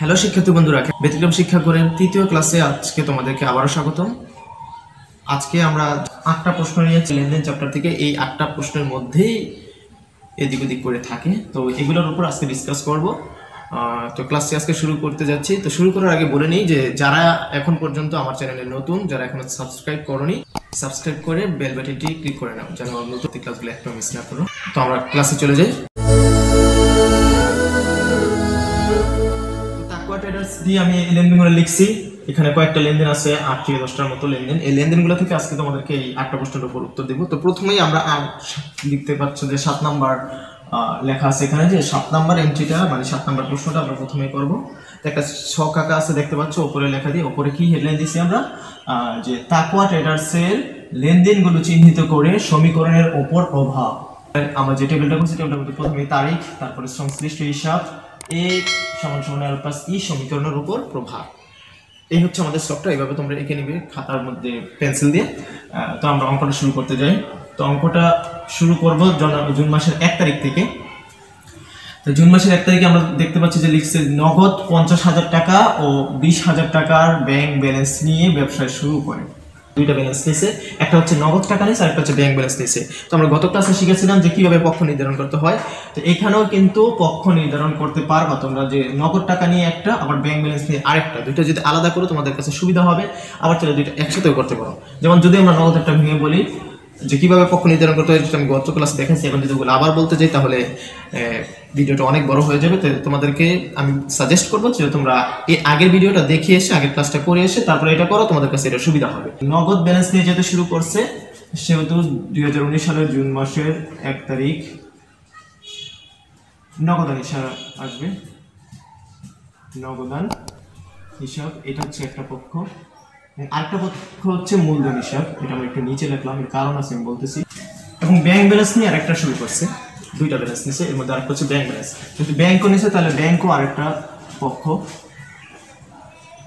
Hello শিক্ষার্থী বন্ধুরা, ব্যতিক্রম শিক্ষা করে তৃতীয় ক্লাসে আজকে তোমাদেরকে আবারও স্বাগতম। আজকে আমরা 8টা প্রশ্ন নিয়েছি লেনদেন চ্যাপ্টার থেকে। এই 8টা প্রশ্নের মধ্যেই এদিক ওদিক করে থাকে, তো এগুলোর উপর আজকে ডিসকাস করব। তো ক্লাসটি আজকে শুরু করতে যাচ্ছি। তো শুরু করার আগে বলে নিই যে যারা এখন পর্যন্ত আমার চ্যানেলে নতুন, যারা এখনো সাবস্ক্রাইব করোনি, সাবস্ক্রাইব করে বেল বাটনটি ক্লিক করে নাও যেন নতুন ক্লাসগুলো একটু মিস না করো। তো আমরা ক্লাসে চলে যাই। দিয়ে আমি এই লেনদেনগুলো লিখছি। এখানে কয়েকটা লেনদেন আছে, 8 থেকে 10টার মতো লেনদেন। এই লেনদেনগুলো থেকে আজকে তোমাদেরকে এই 8টা প্রশ্নের উপর উত্তর দেব। তো প্রথমেই আমরা লিখতে পাচ্ছ যে 7 নাম্বার লেখা আছে এখানে, যে 7 নাম্বার এন্ট্রিটা মানে 7 নাম্বার প্রশ্নটা আমরা প্রথমেই করব। তো একটা ছক আঁকা আছে দেখতে পাচ্ছ, উপরে লেখা দিয়ে উপরে কি হেডলাইন দিয়েছি আমরা, যে তাকওয়া ট্রেডার্সের লেনদেনগুলো চিহ্নিত করে সমীকরণের উপর প্রভাব। আমরা যে টেবিলটা করছি, টেবিলটার মধ্যে প্রথমে তারিখ, তারপরে সংশ্লিষ্ট হিসাব, এ সমান সমান আর প্লাস ই সমীকরণের উপর প্রভাব। এই হচ্ছে আমাদের স্টকটা। এইভাবে তোমরা এঁকে নিবে খাতার মধ্যে পেন্সিল দিয়ে। তো আমরা অঙ্কটা শুরু করতে যাই। তো অঙ্কটা শুরু করব জুন মাসের 1 তারিখ থেকে। তো জুন মাসের 1 তারিখে আমরা দেখতে পাচ্ছি যে লিখছে নগদ 50,000 টাকা ও 20,000 টাকার ব্যাংক ব্যালেন্স নিয়ে ব্যবসা শুরু করে। দুইটা ব্যালেন্স নিয়েছে, একটা হচ্ছে নগদ টাকা নিয়েছে, আরেকটা হচ্ছে ব্যাংক ব্যালেন্স নিয়েছে। তো আমরা গত ক্লাসে শিখেছিলাম যে কিভাবে পক্ষ নির্ধারণ করতে হয়। তো এখানেও কিন্তু পক্ষ নির্ধারণ করতে পারবা তোমরা, যে নগদ টাকা নিয়ে একটা, আবার ব্যাংক ব্যালেন্স নিয়ে আরেকটা। দুইটা যদি আলাদা করো তোমাদের কাছে সুবিধা হবে, আবার চলে দুইটা একসাথেও করতে পারো। যেমন যদি আমরা নগদ একটা ভেঙে বলি যে কিভাবে পক্ষ নির্ধারণ করতে হয়, যেটা আমি গত ক্লাসে দেখাচ্ছি, এখন যদি ওগুলো আবার বলতে যাই তাহলে ভিডিওটা অনেক বড় হয়ে যাবে। তো তোমাদেরকে আমি সাজেস্ট করবো যে তোমরা এই আগের ভিডিওটা দেখে এসে, আগের ক্লাসটা করে এসে তারপরে এটা করো, তোমাদের কাছে এটা সুবিধা হবে। নগদ ব্যালেন্স নিয়ে যেতে শুরু করছে, সেহেতু 2019 সালের জুন মাসের 1 তারিখ নগদান হিসাব আসবে। নগদান হিসাব, এটা হচ্ছে একটা পক্ষ। আরেকটা পক্ষ হচ্ছে মূলধন হিসাব, এটা আমি একটু নিচে লিখলাম, এর কারণ আছে আমি বলতেছি। এবং ব্যাংক ব্যালেন্স নিয়ে আরেকটা শুরু করছে, দুইটা ব্যালেন্স নিছে, এর মধ্যে আরেকটা হচ্ছে ব্যাংক ব্যালেন্স। যদি ব্যাংকও নিছে তাহলে ব্যাংকও আরেকটা পক্ষ,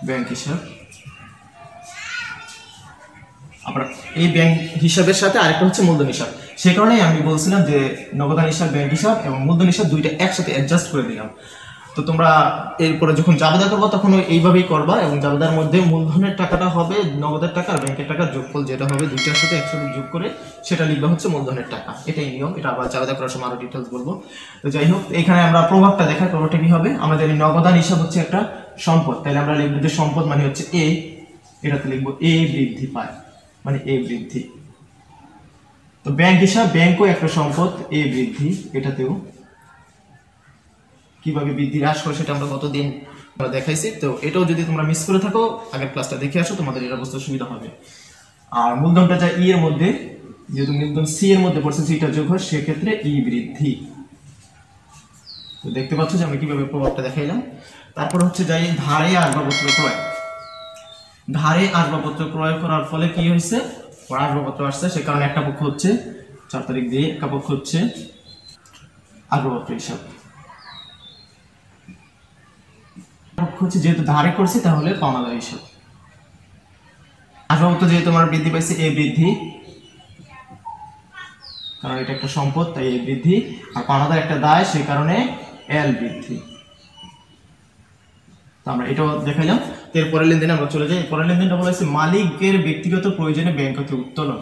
ব্যাংক হিসাব। আবার এই ব্যাংক হিসাবের সাথে আরেকটা হচ্ছে মূলধন হিসাব। সে কারণেই আমি বলছিলাম যে নগদান হিসাব, ব্যাংক হিসাব এবং মূলধন হিসাব দুইটা একসাথে অ্যাডজাস্ট করে দিলাম। তো তোমরা এরপরে যখন জাবেদা করবো তখন এইভাবেই করবা, এবং জাবেদার মধ্যে মূলধনের টাকাটা হবে নগদের টাকা আর ব্যাংকের টাকার যোগফল যেটা হবে, দুইটার সাথে একসাথে যোগ করে সেটা লিখবা হচ্ছে মূলধনের টাকা। এটাই নিয়ম, এটা আবার জাবেদা করার সময় আরো ডিটেলস বলবো। তো যাই হোক, এখানে আমরা প্রভাবটা দেখাই। প্রভাবটা কি হবে, আমরা জানি নগদান হিসাব হচ্ছে একটা সম্পদ, তাহলে আমরা লিখবো যে সম্পদ মানে হচ্ছে এ, এটাতে লিখবো এ বৃদ্ধি পায়, মানে এ বৃদ্ধি। তো ব্যাংক হিসাব, ব্যাংকও একটা সম্পদ, এ বৃদ্ধি, এটাতেও কিভাবে বৃদ্ধি হ্রাস করে সেটা আমরা গতদিন দেখাইছি। তো এটাও যদি তোমরা মিস করে থাকো, আগের ক্লাসটা দেখে আসো, তোমাদের এটা বুঝতে সুবিধা হবে। আর মূলধনটা যা ই এর মধ্যে, যেহেতু মূলধন সি এর মধ্যে পড়ছে, সিটা যোগ হয়, সেক্ষেত্রে ই বৃদ্ধি। তো দেখতে পাচ্ছ যে আমি কিভাবে প্রভাবটা দেখাইলাম। তারপর হচ্ছে যাই ধারে আসবাবপত্র ক্রয়। ধারে আসবাবপত্র ক্রয় করার ফলে কি হয়েছে, আসবাবপত্র আসছে, সে কারণে একটা পক্ষ হচ্ছে 4 তারিখ দিয়ে, একটা পক্ষ হচ্ছে আসবাবপত্র হিসাব। হচ্ছে যেহেতু ধারে করছি তাহলে পাওনাদার হিসাব। আসবাবপত্র যেহেতু আমার বৃদ্ধি পাইছে, এ বৃদ্ধি, কারণ এটা একটা সম্পদ তাই এ বৃদ্ধি, আর পাওনাদার একটা দায় সেই কারণে এল বৃদ্ধি। তো আমরা এটাও দেখাইলাম। এর পরের লেনদেনে আমরা চলে যাই। পরের লেনদেনটা বলা হয়েছে মালিকের ব্যক্তিগত প্রয়োজনে ব্যাংক হতে উত্তোলন।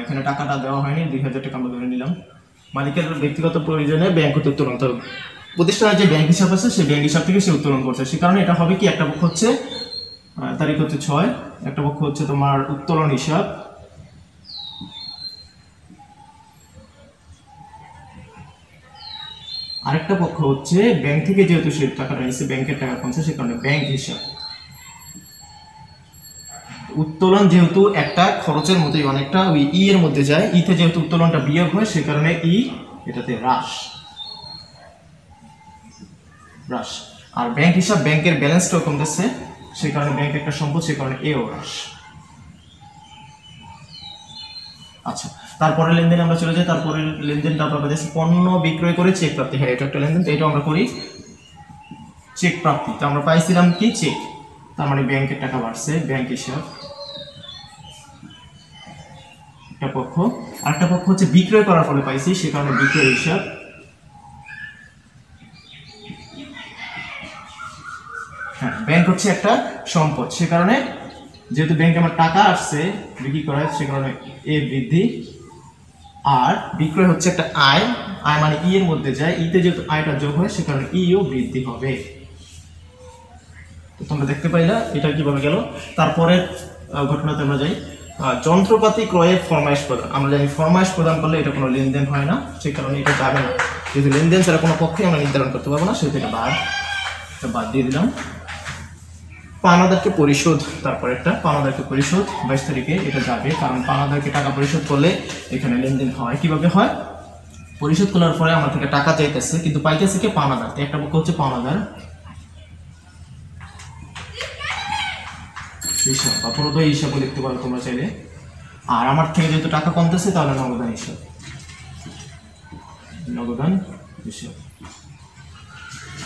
এখানে টাকাটা দেওয়া হয়নি, 2,000 টাকা আমরা ধরে নিলাম। মালিকের ব্যক্তিগত প্রয়োজনে ব্যাংক হতে উত্তোলন, তো প্রতিষ্ঠানের যে ব্যাংক হিসাব আছে সেই ব্যাংক হিসাব থেকে সে উত্তোলন করছে, সে কারণে এটা হবে কি, একটা পক্ষ হচ্ছে তারিখ হচ্ছে 6, একটা পক্ষ হচ্ছে তোমার উত্তোলন হিসাব, আরেকটা পক্ষ হচ্ছে ব্যাংক থেকে যেহেতু সে টাকাটা নিচ্ছে, ব্যাংকের টাকা কমছে, সে কারণে ব্যাংক হিসাব। উত্তোলন যেহেতু একটা খরচের মতোই অনেকটা ওই ই এর মধ্যে যায়, ইতে যেহেতু উত্তোলনটা বিয়োগ হয় সে কারণে ই এটাতে হ্রাস। আর ব্যাংক হিসাব, ব্যাংকের ব্যালেন্সটাও কমতেছে, সেই কারণে ব্যাংক একটা সম্পদ, সেই কারণে এও হ্রাস। আচ্ছা, তারপরে লেনদেন আমরা চলে যাই। তারপরে লেনদেনটা আমরা পেয়েছি পণ্য বিক্রয় করে চেক প্রাপ্তি। হ্যাঁ, এটা একটা লেনদেন, তো এটা আমরা করি চেক প্রাপ্তি। তো আমরা পাইছিলাম কি চেক, তার মানে ব্যাংকের টাকা বাড়ছে, ব্যাংক হিসাব একটা পক্ষ। আরেকটা পক্ষ হচ্ছে বিক্রয় করার ফলে পাইছি, সে কারণে বিক্রয় হিসাব। হ্যাঁ, ব্যাংক হচ্ছে একটা সম্পদ, সে কারণে যেহেতু ব্যাংকে আমার টাকা আসছে বিক্রি করায়, সে কারণে এ বৃদ্ধি। আর বিক্রয় হচ্ছে একটা আয়, আয় মানে ই এর মধ্যে যায়, ইতে যেহেতু আয়টা যোগ হয় সে কারণে ইও বৃদ্ধি হবে। তো তোমরা দেখতে পাইলা এটা কিভাবে গেল। তারপরে ঘটনাতে আমরা যাই, যন্ত্রপাতি ক্রয়ের ফরমাইশ প্রদান। আমরা জানি ফরমাইশ প্রদান করলে এটা কোনো লেনদেন হয় না, সেই কারণে এটা যাবে না, যেহেতু লেনদেন ছাড়া কোনো পক্ষে আমরা নির্ধারণ করতে পারবো না, সেহেতু এটা বাদ দিয়ে দিলাম। পাওনাদারকে পরিশোধ, তারপর একটা পাওনাদারকে পরিশোধ 22 তারিখে এটা যাবে, কারণ পাওনাদারকে টাকা পরিশোধ করলে এখানে লেনদেন হয়। কিভাবে হয়? পরিশোধ করার পরে আমার থেকে টাকা চাইতেছে, কিন্তু পাইতেছে কে? পাওনাদার। একটা পক্ষ হচ্ছে পাওনাদার হিসাব বা পুরোটাই হিসাবও লিখতে পারো তোমরা চাইলে। আর আমার থেকে যেহেতু টাকা কমতেছে তাহলে নগদান হিসাব, নগদান হিসাব।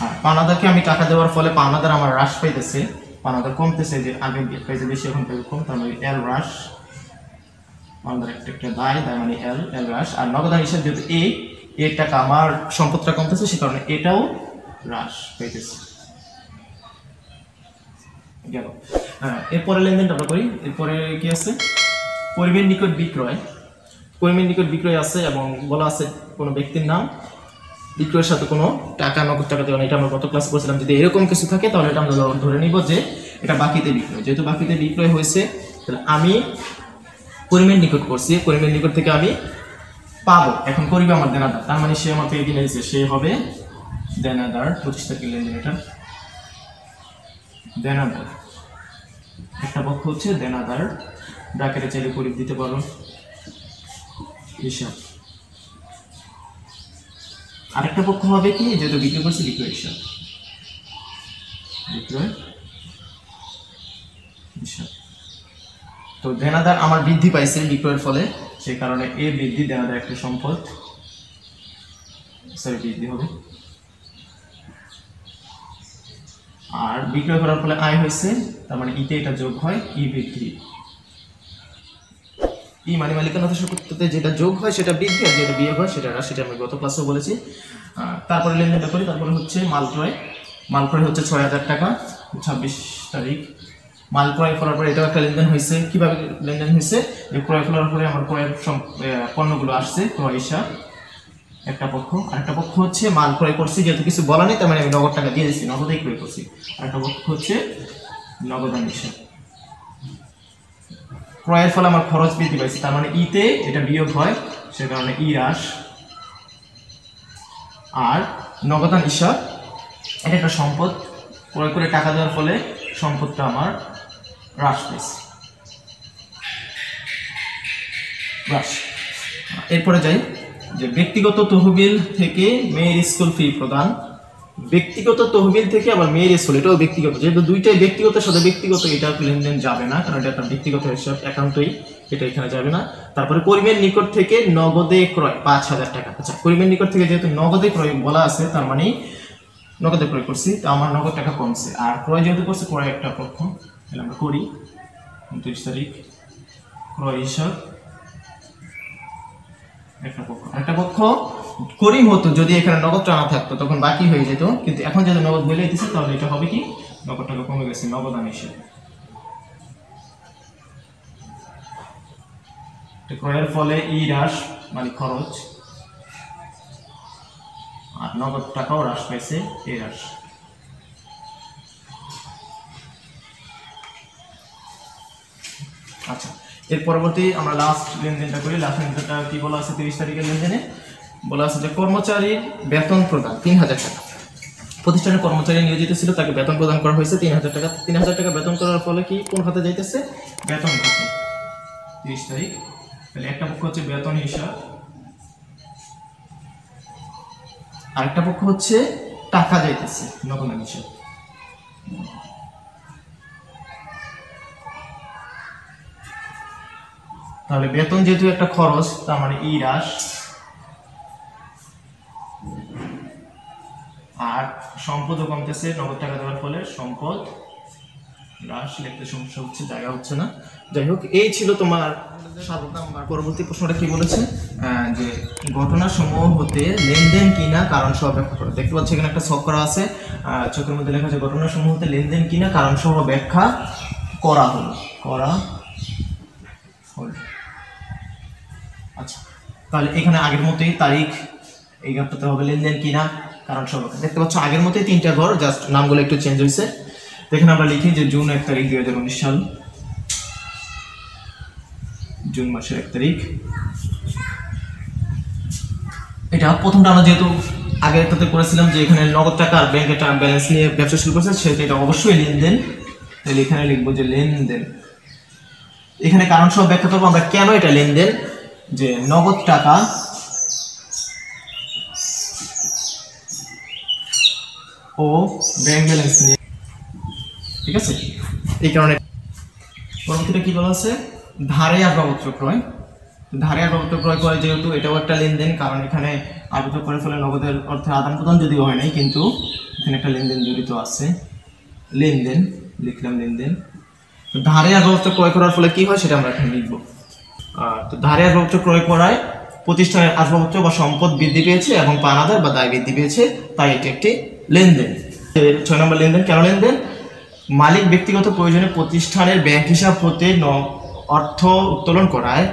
আর পাওনাদারকে আমি টাকা দেওয়ার ফলে পাওনাদার আমার হ্রাস পাইতেছে, পাওনাদার কমতেছে, যে আগে পাইছে বেশি এখন পাইবে কম, তার মানে এল হ্রাস। পাওনাদার একটা দায় মানে এল হ্রাস। আর নগদান হিসাব যেহেতু এর টাকা আমার সম্পদটা কমতেছে, সে কারণে এটাও হ্রাস পাইতেছে। গেল। এরপরে লেনদেনটা আমরা করি। এরপরে কি আছে? কর্মীর নিকট বিক্রয়। কর্মীর নিকট বিক্রয় আছে এবং বলা আছে কোনো ব্যক্তির নাম, বিক্রয়ের সাথে কোনো টাকা, নগদ টাকা দেওয়া। এটা আমরা গত ক্লাসে বলছিলাম, যদি এরকম কিছু থাকে তাহলে এটা আমরা ধরে নিব যে এটা বাকিতে বিক্রয়। যেহেতু বাকিতে বিক্রয় হয়েছে, তাহলে আমি কর্মীর নিকট করছি, কর্মীর নিকট থেকে আমি পাবো। এখন করিবে আমার দেনাদার, তার মানে সে আমার থেকে কিনে দিচ্ছে, সে হবে দেনাদার। 25 তারিখের লেনদেন এটা দেনাদার। একটা পক্ষ হচ্ছে দেনাদার, ব্র্যাকেটে চাইলে করিব দিতে পারো হিসাব। আরেকটা পক্ষ হবে কি, যেহেতু বিক্রয় করছে বিক্রয় হিসাব, বিক্রয় হিসাব। তো দেনাদার আমার বৃদ্ধি পাইছে বিক্রয়ের ফলে, সেই কারণে এ বৃদ্ধি, দেনাদার একটা সম্পদ, বৃদ্ধি হবে। আর বিক্রয় করার ফলে আয় হয়েছে, তার মানে ইতে এটা যোগ হয়, ই বৃদ্ধি। ই মানে মালিকানা সম্পত্তিতে যেটা যোগ হয় সেটা বৃদ্ধি, আর যেটা বিয়োগ হয় সেটা হ্রাস, সেটা আমি গত ক্লাসেও বলেছি। তারপরে লেনদেনটা করি। তারপরে হচ্ছে মাল ক্রয়। মাল ক্রয় হচ্ছে 6000 টাকা, 26 তারিখ। মাল ক্রয় করার পরে এটাও একটা লেনদেন হয়েছে। কিভাবে লেনদেন হয়েছে? যে ক্রয় করার পরে আমার ক্রয়ের পণ্যগুলো আসছে, ক্রয় হিসাব একটা পক্ষ। আরেকটা পক্ষ হচ্ছে মাল ক্রয় করছি, যেহেতু কিছু বলা নেই, তার মানে আমি নগদ টাকা দিয়ে দিচ্ছি, নগদেই ক্রয় করছি। আরেকটা পক্ষ হচ্ছে নগদান হিসাব। ক্রয়ের ফলে আমার খরচ বৃদ্ধি পাইছে, তার মানে ইতে এটা বিয়োগ হয়, সে কারণে ই হ্রাস। আর নগদান হিসাব, এটা একটা সম্পদ, ক্রয় করে টাকা দেওয়ার ফলে সম্পদটা আমার হ্রাস পেয়েছে, হ্রাস। এরপরে যাই যে ব্যক্তিগত তহবিল থেকে মেয়ের স্কুল ফি প্রদান। ব্যক্তিগত তহবিল থেকে আবার মেয়ের স্কুল, এটাও ব্যক্তিগত, যেহেতু দুইটাই ব্যক্তিগতের সাথে ব্যক্তিগত, এটা লেনদেন যাবে না, কারণ এটা একটা ব্যক্তিগত হিসাব, একান্তই, এটা এখানে যাবে না। তারপরে করিমের নিকট থেকে নগদে ক্রয় 5000 টাকা। আচ্ছা, করিমের নিকট থেকে যেহেতু নগদে ক্রয় বলা আছে, তার মানে নগদে ক্রয় করছি, তো আমার নগদ টাকা কমছে। আর ক্রয় যেহেতু করছে, ক্রয় একটা পক্ষ, তাহলে আমরা করি 29 তারিখ ক্রয় হিসাব একটা পক্ষ। করিম হতো যদি এখানে নগদ টানা থাকতো, তখন বাকি হয়ে যেত, কিন্তু এখন যেহেতু নগদ বলে দিতেছে, তাহলে এটা হবে কি, নগদ টাকা কমে গেছে, নগদান হিসেবে। ক্রয়ের ফলে ই হ্রাস মানে খরচ, আর নগদ টাকাও হ্রাস পাইছে, এই হ্রাস। আচ্ছা, এর পরবর্তী আমরা লাস্ট লেনদেনটা করি। লাস্ট লেনদেনটা কি বলা আছে? 30 তারিখের লেনদেনে বলা আছে যে কর্মচারীর বেতন প্রদান 3000 টাকা। প্রতিষ্ঠানের কর্মচারী নিয়োজিত ছিল, তাকে বেতন প্রদান করা হয়েছে 3000 টাকা। 3000 টাকা বেতন করার ফলে কি কোন খাতে যাইতেছে? বেতন খাতে। 30 তারিখ। তাহলে একটা পক্ষ হচ্ছে বেতন হিসাব, আরেকটা পক্ষ হচ্ছে টাকা যাইতেছে, নগদান হিসাব। তাহলে বেতন যেহেতু একটা খরচ, তার মানে ই হ্রাস। আর সম্পদও কমতেছে, নগদ টাকা দেওয়ার ফলে সম্পদ হ্রাস লিখতে সমস্যা হচ্ছে, জায়গা হচ্ছে না। যাই হোক, এই ছিল তোমার 7 নাম্বার। পরবর্তী প্রশ্নটা কি বলেছে, যে ঘটনাসমূহ হতে লেনদেন কিনা কারণ সহ ব্যাখ্যা করো। দেখতে পাচ্ছ এখানে একটা ছক করা আছে, ছকের মধ্যে লেখা আছে ঘটনাসমূহ হতে লেনদেন কিনা কারণ সহ ব্যাখ্যা করা হলো। আচ্ছা, তাহলে এখানে আগের মতোই তারিখ এই গ্যাপটাতে হবে লেনদেন কিনা কারণ সহ ব্যাখ্যা। দেখতে পাচ্ছ আগের মতোই 3টা ঘর, জাস্ট নামগুলো একটু চেঞ্জ হয়েছে। এখানে আমরা লিখি যে জুন 1 তারিখ 2019 সাল, জুন মাসের 1 তারিখ। এটা প্রথমটা আমরা যেহেতু আগের একটাতে করেছিলাম যে এখানে নগদ টাকা আর ব্যাংকের টাকা ব্যালেন্স নিয়ে ব্যবসা শুরু করছে, সেটা এটা অবশ্যই লেনদেন। তাহলে এখানে লিখবো যে লেনদেন। এখানে কারণ সহ ব্যাখ্যা করবো আমরা কেন এটা লেনদেন, যে নগদ টাকা ও ব্যাংক ব্যালেন্স নিয়ে, ঠিক আছে, এই কারণে। পরবর্তীটা কি বলা আছে, ধারে আসবাবপত্র ক্রয়। ধারে আসবাবপত্র ক্রয় করে যেহেতু এটাও একটা লেনদেন, কারণ এখানে আবদ্ধ করে ফেলে নগদের অর্থে আদান প্রদান যদিও হয় নাই, কিন্তু এখানে একটা লেনদেন জড়িত আছে। লেনদেন লিখলাম, লেনদেন। ধারে আসবাবপত্র ক্রয় করার ফলে কি হয় সেটা আমরা এখানে লিখবো। তো ধারে আসবাবপত্র ক্রয় করায় প্রতিষ্ঠানের আসবাবপত্র বা সম্পদ বৃদ্ধি পেয়েছে এবং পাওনাদার বা দায় বৃদ্ধি পেয়েছে, তাই এটি একটি লেনদেন। 6 নম্বর লেনদেন। কেন লেনদেন, মালিক ব্যক্তিগত প্রয়োজনে প্রতিষ্ঠানের ব্যাংক হিসাব হতে অর্থ উত্তোলন করায়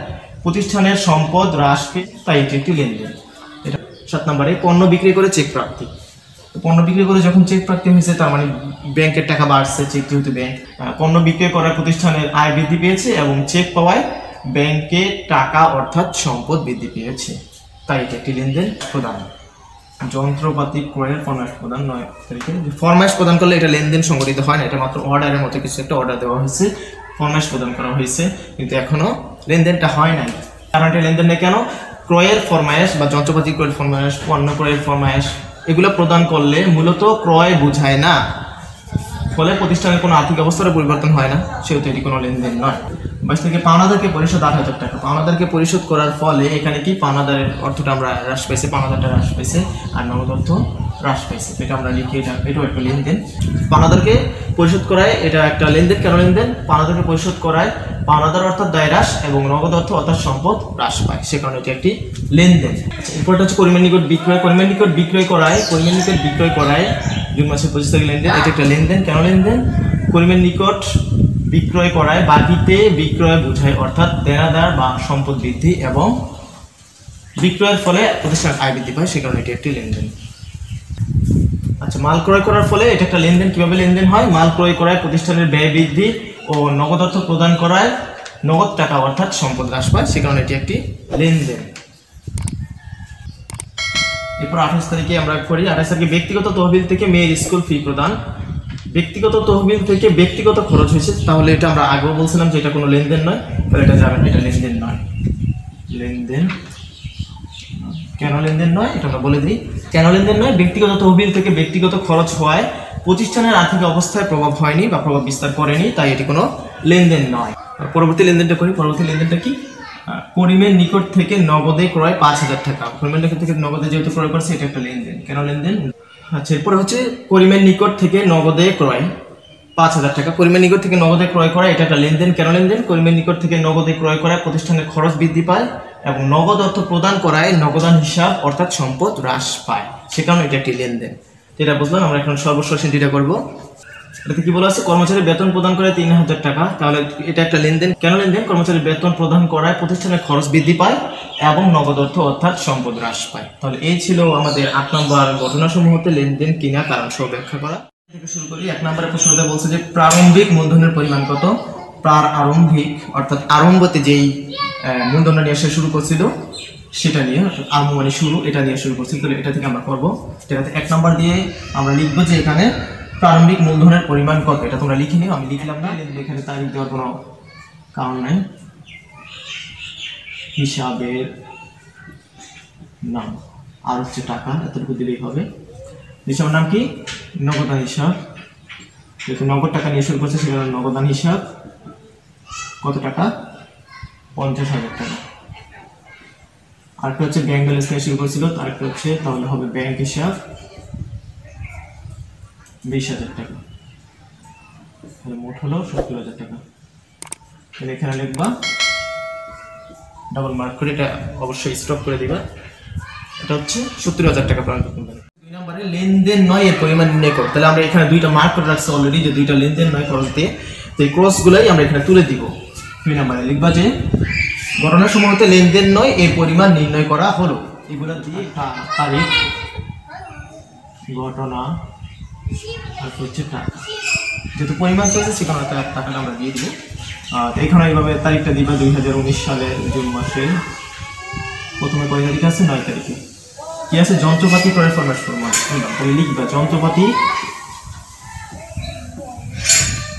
প্রতিষ্ঠানের সম্পদ হ্রাস পেয়ে, তাই এটি একটি লেনদেন। এটা 7 নম্বরে। পণ্য বিক্রি করে চেক প্রাপ্তি। পণ্য বিক্রি করে যখন চেক প্রাপ্তি হয়েছে তার মানে ব্যাংকের টাকা বাড়ছে, চেক যেহেতু ব্যাংক। পণ্য বিক্রি করার প্রতিষ্ঠানের আয় বৃদ্ধি পেয়েছে এবং চেক পাওয়ায় ব্যাংকের টাকা অর্থাৎ সম্পদ বৃদ্ধি পেয়েছে, তাই এটি একটি লেনদেন। প্রদান। যন্ত্রপাতি ক্রয়ের ফরমাশ প্রদান 9 তারিখে। ফরমাশ প্রদান করলে এটা লেনদেন সংগঠিত হয় না, এটা মাত্র অর্ডারের মতো কিছু একটা অর্ডার দেওয়া হয়েছে, ফরমাশ প্রদান করা হয়েছে, কিন্তু এখনো লেনদেনটা হয় নাই। কারণ এটা লেনদেন নেই কেন, ক্রয়ের ফরমাশ বা যন্ত্রপাতি ক্রয়ের ফরমাশ, পণ্য ক্রয়ের ফরমাশ এগুলো প্রদান করলে মূলত ক্রয় বোঝায় না, ফলে প্রতিষ্ঠানের কোনো আর্থিক অবস্থার পরিবর্তন হয় না, সেহেতু এটি কোনো লেনদেন নয়। 22 থেকে পাওনাদারকে পরিশোধ 8,000 টাকা। পাওনাদারকে পরিশোধ করার ফলে এখানে কি পাওনাদারের অর্থটা আমরা হ্রাস পাইছে, পাওনাদারটা হ্রাস পাইছে আর নগদ অর্থ হ্রাস পাইছে, এটা আমরা লিখি, এটাও একটা লেনদেন। পাওনাদারকে পরিশোধ করায় এটা একটা লেনদেন। কেন লেনদেন, পাওনাদারকে পরিশোধ করায় পাওনাদার অর্থাৎ দায় হ্রাস এবং নগদ অর্থ অর্থাৎ সম্পদ হ্রাস পায়, সে কারণে এটি একটি লেনদেন। এরপরটা হচ্ছে করিমের নিকট বিক্রয়। করিমের নিকট বিক্রয় করায় জুন মাসের 25 তারিখ লেনদেন, এটা একটা লেনদেন। কেন লেনদেন, করিমের নিকট বিক্রয় করায় বাকিতে বিক্রয় বোঝায় অর্থাৎ দেনাদার বা সম্পদ বৃদ্ধি এবং বিক্রয়ের ফলে প্রতিষ্ঠানের আয় বৃদ্ধি পায়, সে কারণে এটি একটি লেনদেন। আচ্ছা, মাল ক্রয় করার ফলে এটা একটা লেনদেন। কিভাবে লেনদেন হয়, মাল ক্রয় করায় প্রতিষ্ঠানের ব্যয় বৃদ্ধি ও নগদ অর্থ প্রদান করায় নগদ টাকা অর্থাৎ সম্পদ হ্রাস পায়, সে কারণে এটি একটি লেনদেন। এরপর 28 তারিখে আমরা করি। 28 তারিখে ব্যক্তিগত তহবিল থেকে মেয়ের স্কুল ফি প্রদান। ব্যক্তিগত তহবিল থেকে ব্যক্তিগত খরচ হয়েছে, তাহলে এটা আমরা আগেও বলছিলাম যে এটা কোনো লেনদেন নয়, তাহলে এটা যাবে না, এটা লেনদেন নয়। লেনদেন কেন লেনদেন নয় এটা আমরা বলে দিই। কেন লেনদেন নয়, ব্যক্তিগত তহবিল থেকে ব্যক্তিগত খরচ হওয়ায় প্রতিষ্ঠানের আর্থিক অবস্থায় প্রভাব হয়নি বা প্রভাব বিস্তার করেনি, তাই এটি কোনো লেনদেন নয়। পরবর্তী লেনদেনটা করি। পরবর্তী লেনদেনটা কি, করিমের নিকট থেকে নগদে ক্রয় 5,000 টাকা। করিমের নিকট থেকে নগদে যেহেতু ক্রয় করছে, এটা একটা লেনদেন। কেন লেনদেন, আচ্ছা, এরপরে হচ্ছে করিমের নিকট থেকে নগদে ক্রয় 5,000 টাকা। করিমের নিকট থেকে নগদে ক্রয় করা, এটা একটা লেনদেন। কেন লেনদেন, করিমের নিকট থেকে নগদে ক্রয় করায় প্রতিষ্ঠানের খরচ বৃদ্ধি পায় এবং নগদ অর্থ প্রদান করায় নগদান হিসাব অর্থাৎ সম্পদ হ্রাস পায়, সে কারণে এটা একটি লেনদেন। যেটা বুঝলাম, আমরা এখন সর্বশেষ এন্ট্রিটা করবো। এটাতে কি বলা আছে, কর্মচারী বেতন প্রদান করে 3,000 টাকা, তাহলে এটা একটা লেনদেন। কেন লেনদেন, কর্মচারী বেতন প্রদান করায় প্রতিষ্ঠানের খরচ বৃদ্ধি পায় এবং নগদ অর্থ অর্থাৎ সম্পদ হ্রাস পায়। তাহলে এই ছিল আমাদের 8 নম্বর ঘটনাসমূহতে লেনদেন কিনা কারণ সহ ব্যাখ্যা করা। থেকে শুরু করি। 1 নম্বরের প্রশ্নটা বলছে যে প্রারম্ভিক মূলধনের পরিমাণ কত। প্রারম্ভিক অর্থাৎ আরম্ভতে যেই মূলধনটা নিয়ে আসা শুরু করছিল সেটা নিয়ে, আরম্ভ মানে শুরু, এটা নিয়ে শুরু করছিল, তাহলে এটা থেকে আমরা করবো। যেটাতে 1 নম্বর দিয়ে আমরা লিখবো যে এখানে প্রারম্ভিক মূলধনের পরিমাণ কত, এটা তোমরা লিখে নিও, আমি লিখলাম না, এখানে তারিখ দেওয়ার কোনো কারণ নাই। হিসাবের নাম আর হচ্ছে টাকা, এতটুকু দিলেই হবে। হিসাবের নাম কি, নগদান হিসাব। যেহেতু নগদ টাকা নিয়ে শুরু করছে, সেখানে নগদান হিসাব কত টাকা, 50,000 টাকা। আরেকটা হচ্ছে ব্যাংক ব্যালেন্স নিয়ে শুরু করছিল, আরেকটা হচ্ছে তাহলে হবে ব্যাংক হিসাব 20,000 টাকা। তাহলে মোট হলো 70,000 টাকা। তাহলে এখানে লিখবা, ডাবল মার্ক করে এটা অবশ্যই স্টপ করে দিবা। এটা হচ্ছে 70,000 টাকা প্রান্তিক মূলধন। 2 নম্বরে লেনদেন নয় এর পরিমাণ নির্ণয় করো। তাহলে আমরা এখানে দুইটা মার্ক করে রাখছি অলরেডি, যে দুইটা লেনদেন নয় ক্রস দিয়ে, তো এই ক্রসগুলোই আমরা এখানে তুলে দিব। 2 নম্বরে লিখবা যে ঘটনার সময়তে লেনদেন নয় এর পরিমাণ নির্ণয় করা হলো। এগুলো দিয়ে তারিখ, ঘটনা আর হচ্ছে টাকা, যেহেতু পরিমাণ চলছে সেখানে টাকাটা আমরা দিয়ে দিব। এখানে এইভাবে তারিখটা দিবা 2019 সালের জুন মাসে। প্রথমে কয় তারিখ আছে? 9 তারিখে। কি আছে? যন্ত্রপাতি ক্রয়ের ফরম্যাট ফরমান। তাহলে লিখবা যন্ত্রপাতি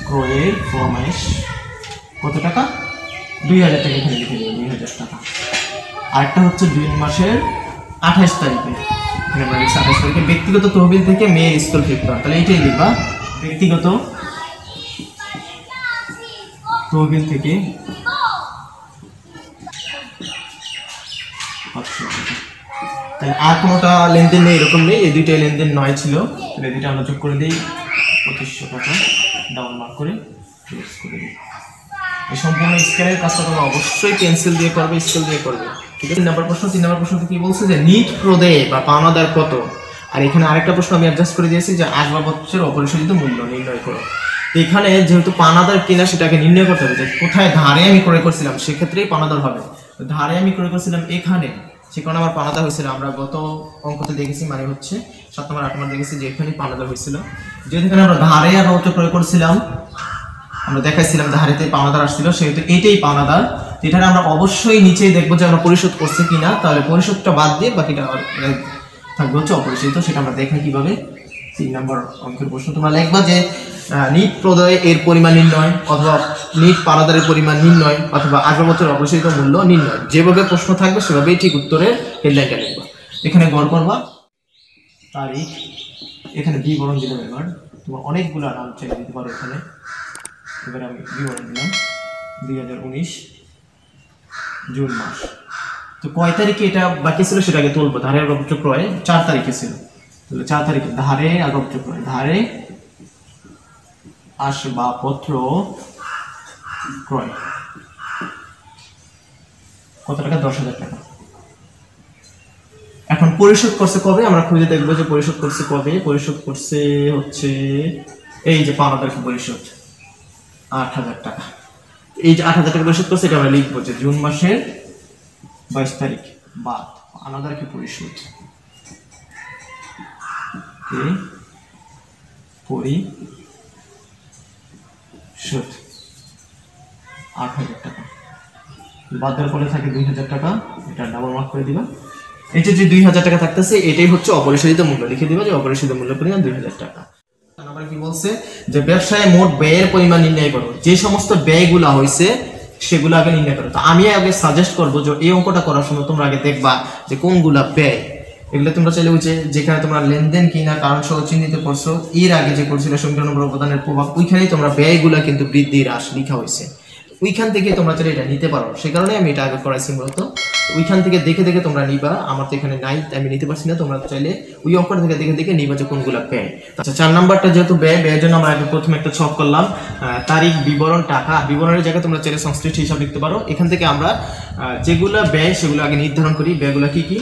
ক্রয়ের ফরমাইশ কত টাকা? 2000 টাকা। এখানে লিখে দেবো 2000 টাকা। আরেকটা হচ্ছে জুন মাসের 28 তারিখে, এখানে আমরা লিখছি 28 তারিখে, ব্যক্তিগত তহবিল থেকে মেয়ের স্কুল ফি প্রদান। তাহলে এইটাই লিখবা, ব্যক্তিগত তহবিল থেকে 500 টাকা। তাহলে আর কোনোটা লেনদেন নেই, এরকম নেই, এই দুইটাই লেনদেন নয় ছিল। তাহলে দুইটা আমরা যোগ করে দিই 2500 টাকা, ডাবল মার্ক করে ক্লোজ করে দিই। এই সম্পূর্ণ স্কেলের কাজটা তোমরা অবশ্যই পেন্সিল দিয়ে করবে, স্কেল দিয়ে করবে, ঠিক আছে। 3 নম্বর প্রশ্ন কি বলছে যে নিট প্রদেয় বা পাওনাদার কত। আর এখানে আরেকটা প্রশ্ন আমি অ্যাডজাস্ট করে দিয়েছি যে আসবাবপত্রের অপরিশোধিত মূল্য নির্ণয় করো। এখানে যেহেতু পাওনাদার কিনা সেটাকে নির্ণয় করতে হবে, যে কোথায় ধারে আমি ক্রয় করছিলাম সেক্ষেত্রেই পাওনাদার হবে। ধারে আমি ক্রয় করছিলাম এখানে, সে কারণে আমার পাওনাদার হয়েছিল। আমরা গত অঙ্কতে দেখেছি, মানে হচ্ছে 7 নম্বর 8 নম্বর দেখেছি যে এখানেই পাওনাদার হয়েছিল। যেহেতু এখানে আমরা ধারে আর ক্রয় করছিলাম, আমরা দেখাইছিলাম ধারেতে পাওনাদার আসছিল, সেহেতু এটাই পাওনাদার। এটার আমরা অবশ্যই নিচেই দেখবো যে আমরা পরিশোধ করছি কিনা, তাহলে পরিশোধটা বাদ দিয়ে বাকিটা থাকবে হচ্ছে অপরিশোধিত। সেটা আমরা দেখি কিভাবে। 3 নম্বর অঙ্কের প্রশ্ন তোমরা লিখবা যে নিট প্রদেয় এর পরিমাণ নির্ণয়, অথবা নিট পাওনাদারের পরিমাণ নির্ণয়, অথবা আসবাবপত্রের অপরিশোধিত মূল্য নির্ণয়। যেভাবে প্রশ্ন থাকবে সেভাবেই ঠিক উত্তরের হেডলাইনটা লিখবা। এখানে গড় করবা তারিখ, এখানে বিবরণ দিলাম। এবার তোমার অনেকগুলো নাম চাইলে দিতে পারো এখানে। এবার আমি বিবরণ দিলাম 2019 জুন মাস। তো কয় তারিখে এটা বাকি ছিল সেটাকে তুলবো। ধারে আগপত্র ক্রয় 4 তারিখে ছিল, তাহলে 4 তারিখে ধারে আগপত্র ক্রয়, ধারে আসবাবপত্র ক্রয় কত টাকা? 10,000 টাকা। এখন পরিশোধ করছে কবে? আমরা খুঁজে দেখবো যে পরিশোধ করছে কবে। পরিশোধ করছে হচ্ছে এই যে পাওনাদারকে পরিশোধ 8,000 টাকা। এই যে 8,000 টাকা পরিশোধ করছে, এটা আমরা লিখবো যে জুন মাসের 22 তারিখ বাদ পাওনাদারকে পরিশোধ পরিশোধ 8,000 টাকা। বাদ দেওয়ার ফলে থাকে 2,000 টাকা, এটা ডাবল মার্ক করে দিবা। এটা যে 2,000 টাকা থাকতেছে এটাই হচ্ছে অপরিশোধিত মূল্য, লিখে দিবা যে অপরিশোধিত মূল্য পরিমাণ 2,000 টাকা। আবার কি বলছে যে ব্যবসায় মোট ব্যয়ের পরিমাণ নির্ণয় করো। যে সমস্ত ব্যয়গুলা হয়েছে সেগুলো আগে নির্ণয় করো। তো আমি আগে সাজেস্ট করবো যে এই অঙ্কটা করার সময় তোমরা আগে দেখবা যে কোনগুলা ব্যয়। এগুলো তোমরা চাইলে ওই যেখানে তোমরা লেনদেন কিনা কারণ সহ চিহ্নিত করছো, এর আগে যে করছিল সমীকরণ উপাদানের প্রভাব, ওইখানেই তোমরা ব্যয়গুলা কিন্তু বৃদ্ধি হ্রাস লেখা হয়েছে। ওইখান থেকে তোমরা চাইলে এটা নিতে পারো, সে কারণে আমি এটা আগে করাইছি মূলত। ওইখান থেকে দেখে দেখে তোমরা নিবা। আমার তো এখানে নাই, আমি নিতে পারছি না। তোমরা চাইলে ওই অঙ্কটা থেকে দেখে দেখে নিবা যে কোনগুলা ব্যয়। আচ্ছা, 4 নাম্বারটা যেহেতু ব্যয়ের জন্য আমরা আগে প্রথমে একটা ছক করলাম, তারিখ, বিবরণ, টাকা। বিবরণের জায়গায় তোমরা চাইলে সংশ্লিষ্ট হিসাব লিখতে পারো। এখান থেকে আমরা যেগুলা ব্যয় সেগুলো আগে নির্ধারণ করি। ব্যয়গুলা কি কি?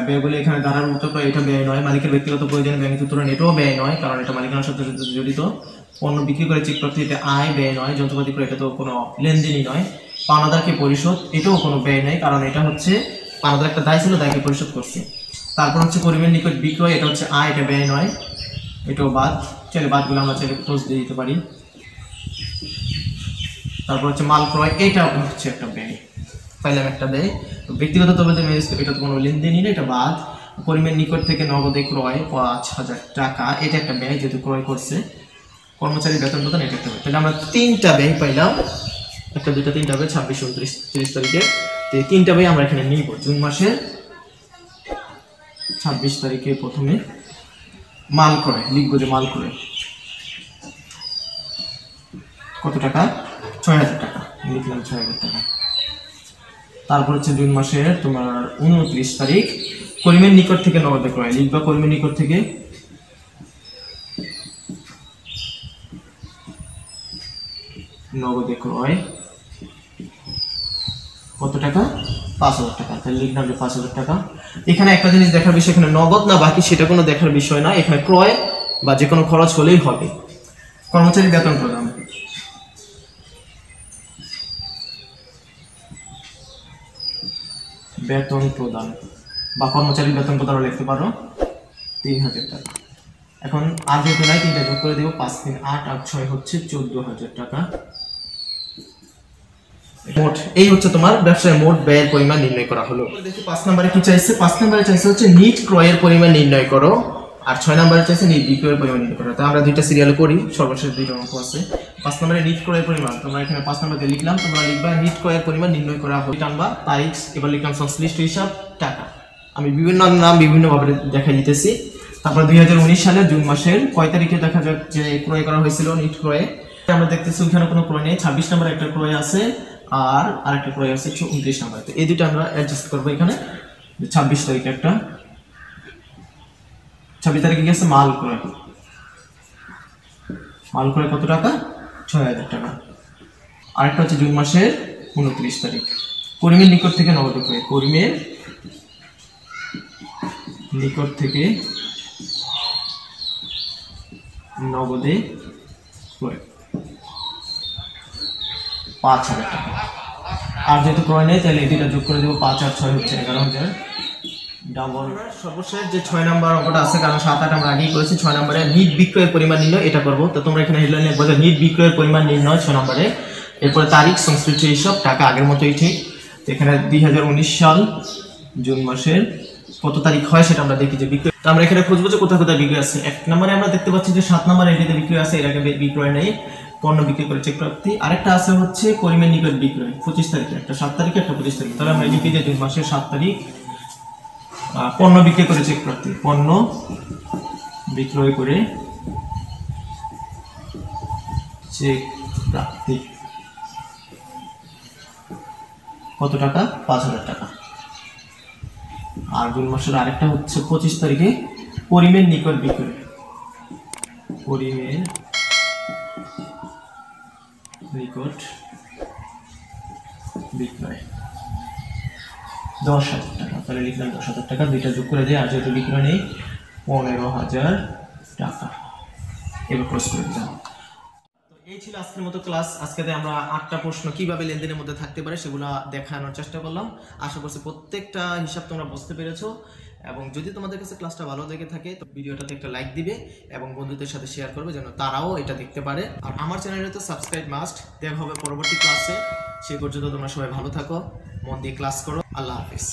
ব্যয়গুলো এখানে ধারার মতো এটা ব্যয় নয়। মালিকের ব্যক্তিগত প্রয়োজনে ব্যাংক তুলনা এটাও ব্যয় নয়, কারণ এটা মালিকানার সাথে জড়িত। পণ্য বিক্রি করে চেক প্রাপ্তি, এটা আয়, ব্যয় নয়। যন্ত্রপাতি করে, এটা তো কোনো লেনদেনই নয়। পাওনাদারকে পরিশোধ, এটাও কোনো ব্যয় নেই, কারণ এটা হচ্ছে পাওনাদার একটা দায় ছিল, দায়কে পরিশোধ করছে। তারপর হচ্ছে কর্মীর নিকট বিক্রয়, এটা হচ্ছে আয়, এটা ব্যয় নয়, এটাও বাদ। চাইলে বাদগুলো আমরা চাইলে ক্লোজ দিয়ে দিতে পারি। তারপর হচ্ছে মাল ক্রয়, এটা হচ্ছে একটা ব্যয়, পাইলাম একটা ব্যয়। ব্যক্তিগত তহবিল, এটা তো কোনো লেনদেনই নেই, এটা বাদ। কর্মীর নিকট থেকে নগদে ক্রয় 5,000 টাকা, এটা একটা ব্যয় যেহেতু ক্রয় করছে। কর্মচারী বেতন প্রদান, এটা একটা ব্যয়। তাহলে আমরা 3টা ব্যয় পাইলাম, একটা দুইটা 3টা ব্যয় 26, 29, 30 তারিখে। তো এই 3টা ব্যয় আমরা এখানে নিব। জুন মাসের 26 তারিখে প্রথমে মাল ক্রয় লিখবো, যে মাল ক্রয় কত টাকা? 6,000 টাকা, লিখলাম 6,000 টাকা। তারপর হচ্ছে জুন মাসের তোমার 29 তারিখ কর্মীর নিকট থেকে নগদে ক্রয় লিখবা, কর্মীর নিকট থেকে নগদে ক্রয় কত টাকা? 5,000 টাকা। তাহলে লিখলাম যে 5,000 টাকা। এখানে একটা জিনিস দেখার বিষয়, এখানে নগদ না বাকি সেটা কোনো দেখার বিষয় না, এখানে ক্রয় বা যে কোনো খরচ হলেই হবে। কর্মচারী বেতন প্রদান, বেতন প্রদান বা কর্মচারী বেতন প্রদান লিখতে পারো 3,000 টাকা। এখন আর যেহেতু নাই 3টা যোগ করে দেবো, 5 3 8 আর 6 হচ্ছে 14,000 টাকা। মোট এই হচ্ছে তোমার ব্যবসায় মোট ব্যয়ের পরিমাণ নির্ণয় করা হলো। দেখি 5 নম্বরে কি চাইছে। 5 নম্বরে চাইছে হচ্ছে নিট ক্রয়ের পরিমাণ নির্ণয় করো, আর 6 নম্বরে চাইছে নিট বিক্রয়ের পরিমাণ নির্ণয় করো। তো আমরা দুইটা সিরিয়ালে করি, সর্বশেষ দুইটা অঙ্ক আছে। 5 নম্বরে নিট ক্রয়ের পরিমাণ তোমরা এখানে 5 নম্বরে লিখলাম, তোমরা লিখবা নিট ক্রয়ের পরিমাণ নির্ণয় করা হলো, টানবা তারিখ, এবার লিখলাম সংশ্লিষ্ট হিসাব টাকা। আমি বিভিন্ন নাম বিভিন্নভাবে দেখা দিতেছি। তারপর 2019 সালের জুন মাসের কয় তারিখে দেখা যাক যে ক্রয় করা হয়েছিল নিট ক্রয়ে। আমরা দেখতেছি ওইখানে কোনো ক্রয় নেই, 26 নম্বরে একটা ক্রয় আছে আর আরেকটা ক্রয় আছে 29 নম্বরে। তো এই দুটো আমরা অ্যাডজাস্ট করবো। এখানে 26 তারিখে একটা, 26 তারিখে গেছে মাল ক্রয়, মাল ক্রয় কত টাকা? 6,000 টাকা। আরেকটা হচ্ছে জুন মাসের 29 তারিখ করিমের নিকট থেকে নগদ ক্রয়, করিমের নিকট থেকে নগদে ক্রয় 5,000 টাকা। আর যেহেতু ক্রয় নেই তাহলে এই দুইটা যোগ করে দেবো, 5 আর 6 হচ্ছে 11,000 ডাবল। সর্বশেষ যে 6 নম্বর অঙ্কটা আছে, কারণ 7 8 আমরা আগেই করেছি। 6 নম্বরে নিট বিক্রয়ের পরিমাণ নির্ণয়, এটা করবো। তো তোমরা এখানে হেডলাইন লিখবো যে নিট বিক্রয়ের পরিমাণ নির্ণয় 6 নম্বরে। এরপরে তারিখ, সংশ্লিষ্ট হিসাব টাকা, আগের মতোই ঠিক। এখানে 2019 সাল জুন মাসের কত তারিখ হয় সেটা আমরা দেখি যে বিক্রয়। তো আমরা এখানে খুঁজবো যে কোথায় কোথায় বিক্রয় আছে। 1 নম্বরে আমরা দেখতে পাচ্ছি যে 7 নম্বরে এটিতে বিক্রয় আছে, এর আগে বিক্রয় নেই, পণ্য বিক্রি করে চেক প্রাপ্তি। আরেকটা আছে হচ্ছে করিমের নিকট বিক্রয় 25 তারিখে, একটা 7 তারিখে একটা 25 তারিখে। তাহলে আমরা লিখি যে জুন মাসের 7 তারিখ পণ্য বিক্রি করে চেক প্রাপ্তি, পণ্য বিক্রয় করে চেক প্রাপ্তি কত টাকা? 5,000 টাকা। আর জুন মাসের আরেকটা হচ্ছে 25 তারিখে করিমের নিকট বিক্রয়, করিমের নিকট বিক্রয় 10,000 টাকা। তাহলে লিখলাম 10,000 টাকা, দুইটা যোগ করে দেয়, আর যেহেতু বিক্রয় নেই 15,000 টাকা। এবার ক্রস করে দিলাম। তো এই ছিল আজকের মতো ক্লাস। আজকে আমরা 8টা প্রশ্ন কিভাবে লেনদেনের মধ্যে থাকতে পারে সেগুলো দেখানোর চেষ্টা করলাম। আশা করছি প্রত্যেকটা হিসাব তোমরা বুঝতে পেরেছো, এবং যদি তোমাদের কাছে ক্লাসটা ভালো লেগে থাকে তো ভিডিওটাতে একটা লাইক দিবে এবং বন্ধুদের সাথে শেয়ার করবে যেন তারাও এটা দেখতে পারে। আর আমার চ্যানেলে তো সাবস্ক্রাইব মাস্ট। দেখা হবে পরবর্তী ক্লাসে। সেই পর্যন্ত তোমরা সবাই ভালো থাকো, মন দিয়ে ক্লাস করো। আল্লাহ হাফিজ।